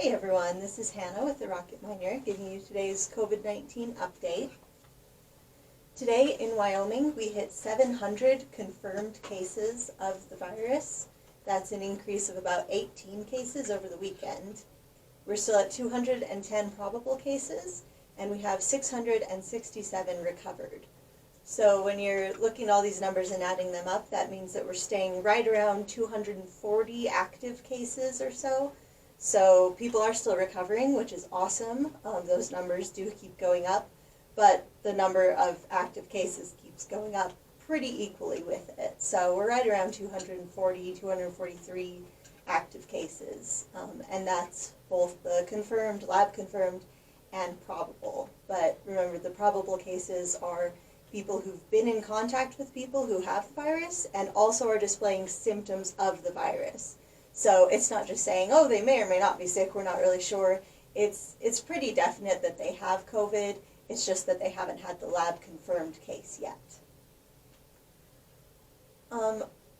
Hey everyone, this is Hannah with the Rocket Miner giving you today's COVID-19 update. Today in Wyoming we hit 700 confirmed cases of the virus. That's an increase of about 18 cases over the weekend. We're still at 210 probable cases and we have 667 recovered. So when you're looking at all these numbers and adding them up, that means that we're staying right around 240 active cases or so. So people are still recovering, which is awesome. Those numbers do keep going up, but the number of active cases keeps going up pretty equally with it. So we're right around 240, 243 active cases, and that's both the confirmed, lab confirmed, and probable. But remember, the probable cases are people who've been in contact with people who have the virus and also are displaying symptoms of the virus. So it's not just saying, oh, they may or may not be sick, we're not really sure. It's pretty definite that they have COVID, it's just that they haven't had the lab confirmed case yet.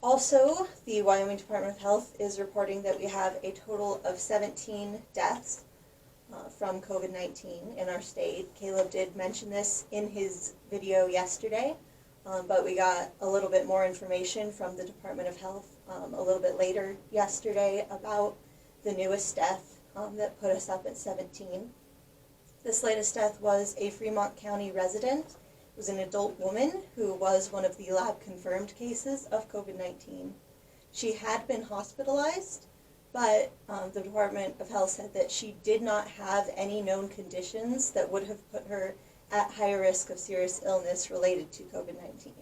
Also, the Wyoming Department of Health is reporting that we have a total of 17 deaths from COVID-19 in our state. Caleb did mention this in his video yesterday, but we got a little bit more information from the Department of Health a little bit later yesterday about the newest death that put us up at 17. This latest death was a Fremont County resident. It was an adult woman who was one of the lab-confirmed cases of COVID-19. She had been hospitalized, but the Department of Health said that she did not have any known conditions that would have put her at higher risk of serious illness related to COVID-19.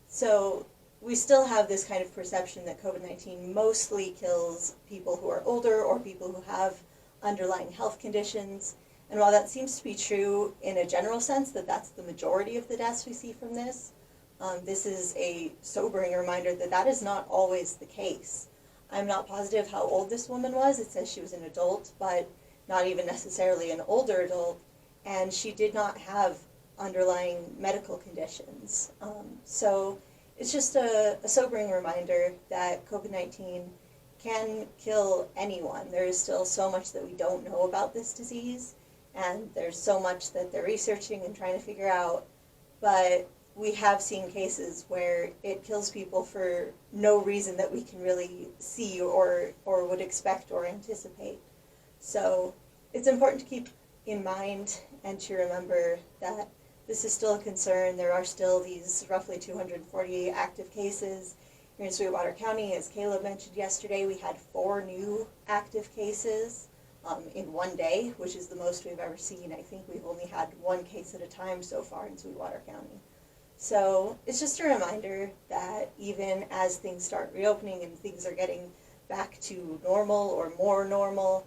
So we still have this kind of perception that COVID-19 mostly kills people who are older or people who have underlying health conditions. And while that seems to be true in a general sense, that that's the majority of the deaths we see from this, this is a sobering reminder that that is not always the case. I'm not positive how old this woman was. It says she was an adult, but not even necessarily an older adult. And she did not have underlying medical conditions. So it's just a sobering reminder that COVID-19 can kill anyone. There is still so much that we don't know about this disease, and there's so much that they're researching and trying to figure out, but we have seen cases where it kills people for no reason that we can really see or would expect or anticipate. So it's important to keep in mind and to remember that this is still a concern. There are still these roughly 240 active cases. Here in Sweetwater County, as Caleb mentioned yesterday, we had 4 new active cases in one day, which is the most we've ever seen. I think we've only had 1 case at a time so far in Sweetwater County. So it's just a reminder that even as things start reopening and things are getting back to normal or more normal,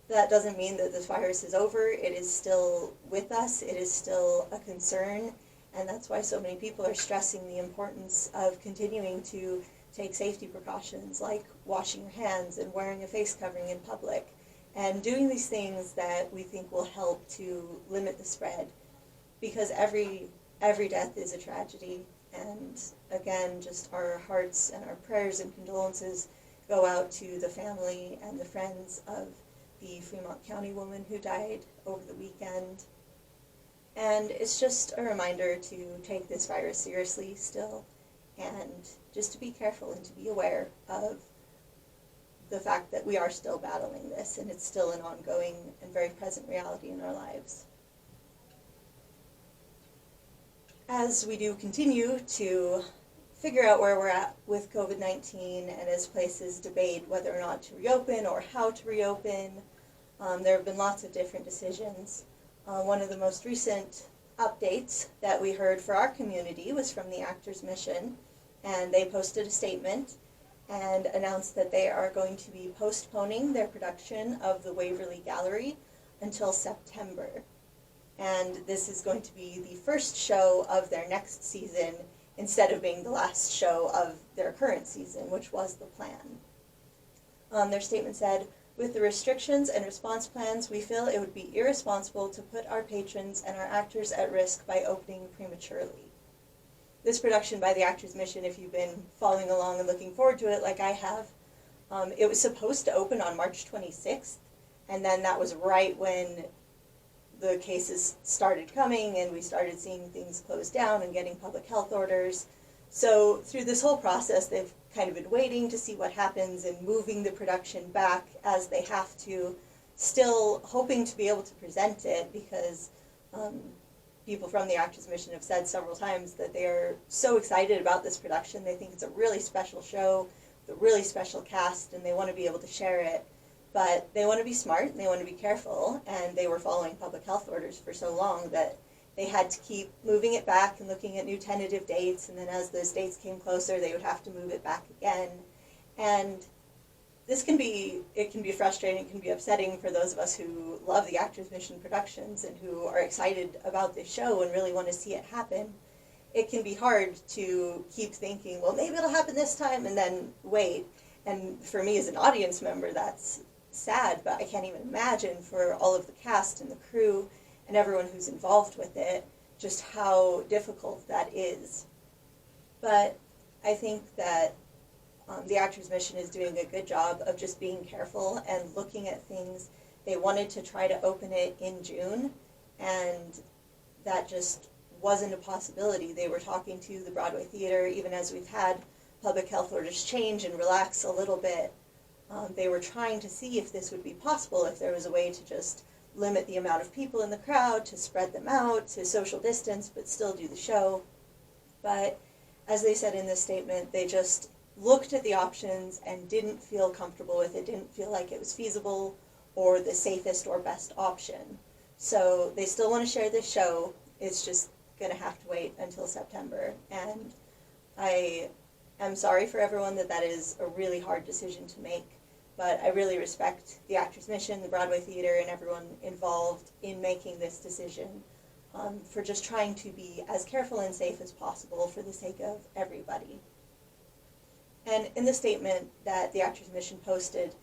that doesn't mean that this virus is over. It is still with us. It is still a concern, and that's why so many people are stressing the importance of continuing to take safety precautions like washing your hands and wearing a face covering in public and doing these things that we think will help to limit the spread, because every death is a tragedy. And again, just our hearts and our prayers and condolences go out to the family and the friends of the Fremont County woman who died over the weekend. And it's just a reminder to take this virus seriously still, and just to be careful and to be aware of the fact that we are still battling this and it's still an ongoing and very present reality in our lives. As we do continue to figure out where we're at with COVID-19 and as places debate whether or not to reopen or how to reopen, there have been lots of different decisions. One of the most recent updates that we heard for our community was from the Actors Mission, and they posted a statement and announced that they are going to be postponing their production of the Waverly Gallery until September. And this is going to be the first show of their next season instead of being the last show of their current season, which was the plan. Their statement said, "With the restrictions and response plans, we feel it would be irresponsible to put our patrons and our actors at risk by opening prematurely." This production by the Actors Mission, if you've been following along and looking forward to it like I have, It was supposed to open on March 26th, and then that was right when the cases started coming and we started seeing things close down and getting public health orders. So through this whole process, they've kind of been waiting to see what happens and moving the production back as they have to, still hoping to be able to present it because people from the Actors Mission have said several times that they are so excited about this production. They think it's a really special show, with a really special cast, and they want to be able to share it. But they want to be smart and they want to be careful, and they were following public health orders for so long that they had to keep moving it back and looking at new tentative dates, and then as those dates came closer, they would have to move it back again. And it can be frustrating, it can be upsetting for those of us who love the Actors Mission productions and who are excited about this show and really want to see it happen. It can be hard to keep thinking, well, maybe it'll happen this time, and then wait. And for me as an audience member, that's sad, but I can't even imagine for all of the cast and the crew and everyone who's involved with it, just how difficult that is. But I think that the Actors Mission is doing a good job of just being careful and looking at things. They wanted to try to open it in June, and that just wasn't a possibility. They were talking to the Broadway Theater, even as we've had public health orders change and relax a little bit. They were trying to see if this would be possible, if there was a way to just limit the amount of people in the crowd, to spread them out, to social distance, but still do the show. But as they said in this statement, they just looked at the options and didn't feel comfortable with it, didn't feel like it was feasible or the safest or best option. So they still want to share this show. It's just going to have to wait until September. And I am sorry for everyone that is a really hard decision to make. But I really respect the Actors Mission, the Broadway Theater, and everyone involved in making this decision for just trying to be as careful and safe as possible for the sake of everybody. And in the statement that the Actors Mission posted,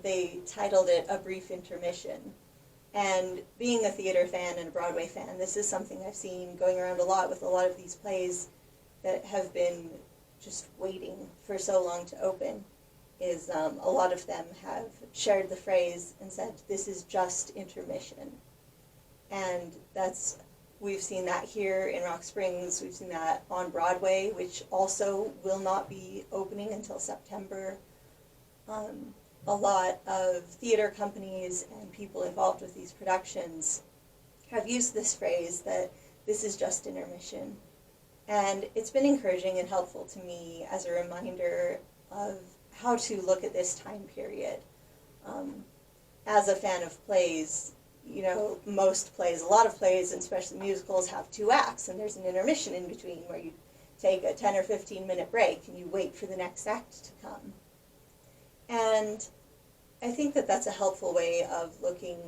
they titled it A Brief Intermission. And being a theater fan and a Broadway fan, this is something I've seen going around a lot with a lot of these plays that have been just waiting for so long to open. Is a lot of them have shared the phrase and said, this is just intermission. And we've seen that here in Rock Springs, we've seen that on Broadway, which also will not be opening until September. A lot of theater companies and people involved with these productions have used this phrase that this is just intermission. And it's been encouraging and helpful to me as a reminder of how to look at this time period. As a fan of plays, most plays, a lot of plays, and especially musicals, have 2 acts, and there's an intermission in between where you take a 10 or 15 minute break and you wait for the next act to come. And I think that that's a helpful way of looking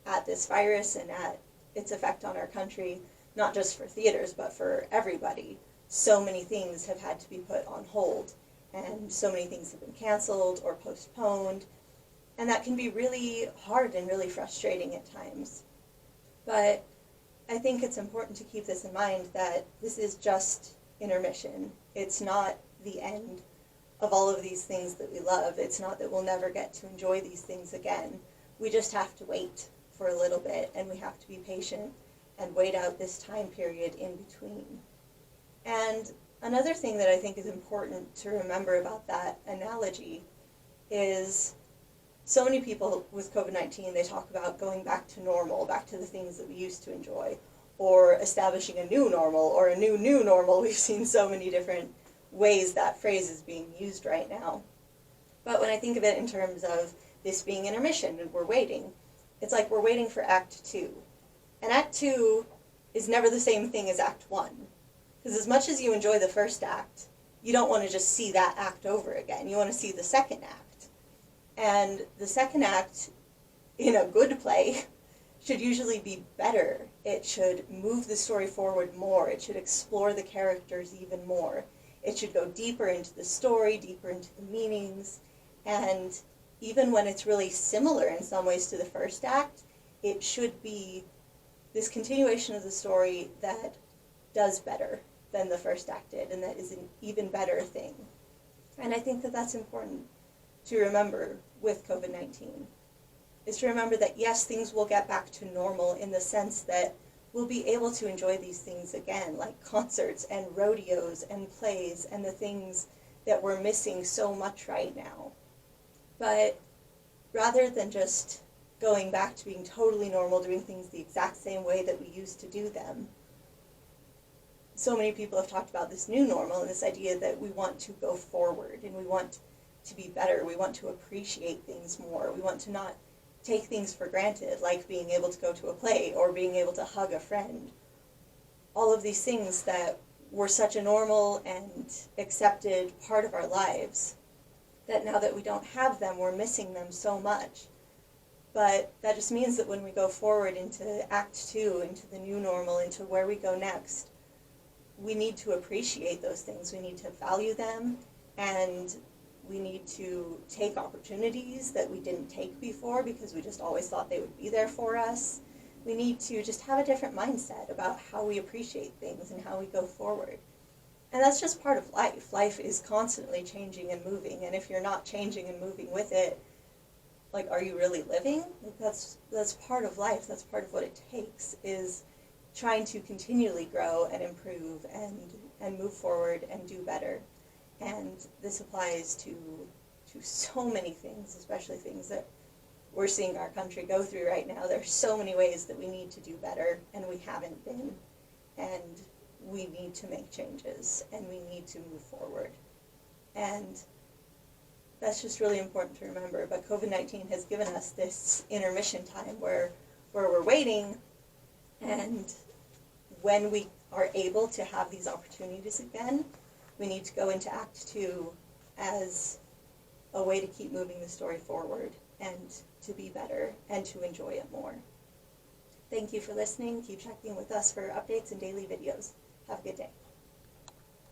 at this virus and at its effect on our country, not just for theaters, but for everybody. So many things have had to be put on hold, and so many things have been canceled or postponed, and that can be really hard and really frustrating at times. But I think it's important to keep this in mind, that this is just intermission. It's not the end of all of these things that we love. It's not that we'll never get to enjoy these things again. We just have to wait for a little bit, and we have to be patient and wait out this time period in between. And another thing that I think is important to remember about that analogy is so many people with COVID-19, they talk about going back to normal, back to the things that we used to enjoy, or establishing a new normal, or a new normal. We've seen so many different ways that phrase is being used right now. But when I think of it in terms of this being intermission and we're waiting, it's like we're waiting for Act 2. And Act 2 is never the same thing as Act 1. Because as much as you enjoy the first act, you don't want to just see that act over again. You want to see the second act. And the second act, in a good play, should usually be better. It should move the story forward more. It should explore the characters even more. It should go deeper into the story, deeper into the meanings. And even when it's really similar in some ways to the first act, it should be this continuation of the story that does better than the first act did, and that is an even better thing. And I think that that's important. to remember with COVID-19 is to remember that yes, things will get back to normal in the sense that we'll be able to enjoy these things again, like concerts and rodeos and plays and the things that we're missing so much right now. But rather than just going back to being totally normal, doing things the exact same way that we used to do them, so many people have talked about this new normal and this idea that we want to go forward and we want to be better. We want to appreciate things more. We want to not take things for granted, like being able to go to a play or being able to hug a friend. All of these things that were such a normal and accepted part of our lives, that now that we don't have them, we're missing them so much. But that just means that when we go forward into Act 2, into the new normal, into where we go next, we need to appreciate those things. We need to value them, and we need to take opportunities that we didn't take before because we just always thought they would be there for us. We need to just have a different mindset about how we appreciate things and how we go forward. And that's just part of life. Life is constantly changing and moving, and if you're not changing and moving with it, like, are you really living? Like, that's part of life. That's part of what it takes, is trying to continually grow and improve and move forward and do better. And this applies to so many things, especially things that we're seeing our country go through right now. There's so many ways that we need to do better, and we haven't been. And we need to make changes, and we need to move forward. And that's just really important to remember. But COVID-19 has given us this intermission time where we're waiting, and when we are able to have these opportunities again, we need to go into Act 2 as a way to keep moving the story forward and to be better and to enjoy it more. Thank you for listening. Keep checking with us for updates and daily videos. Have a good day.